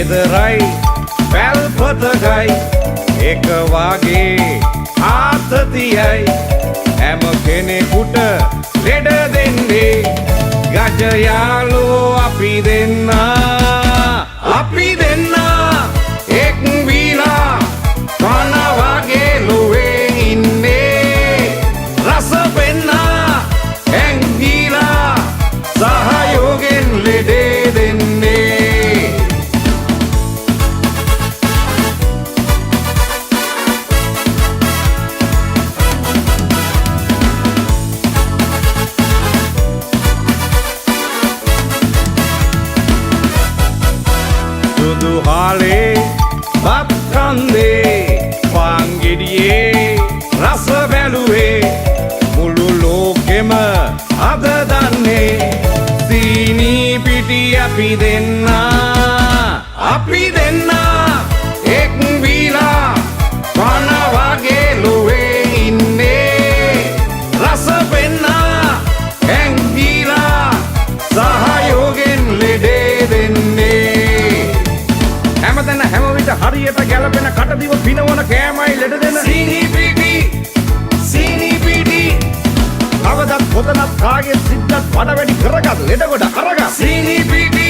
ගෙදරයි පැල්පතකයි එක වගේ ආතතියයි හැම කෙනෙකුට ලෙඩ දෙන්නේ ගජයාලෝ අපි දෙන්නා එක් වීලා කන වගේ ලොවේ ඉන්නේ රස පෙන්නා ඇංගීලා සහයෝගෙන් ලෙඩේ දෙන්නේ සුදු හාලේ බත් කන්දේ පාන්ගෙඩියේ රස බැලුවේ මුළු ලෝකෙම අද දන්නේ සීනී පිටි අපි දෙන්නා එක් වීලා කන වගේ ලොවේ ඉන්නේ රස පෙන්නා ඇංගීලා සහයෝගෙන් ලෙඩේ දෙන්නේ හැමතැන හැම විට හරියට ගැලපෙන කටදිව පිනවන කෑමයි ලෙඩ දෙන සීනී පිටි කවදත් පොතනත් කාගේ සිද්දත් වඩ වැඩි කරගත් ලෙඩ ගොඩ අරගත් සීනී පිටි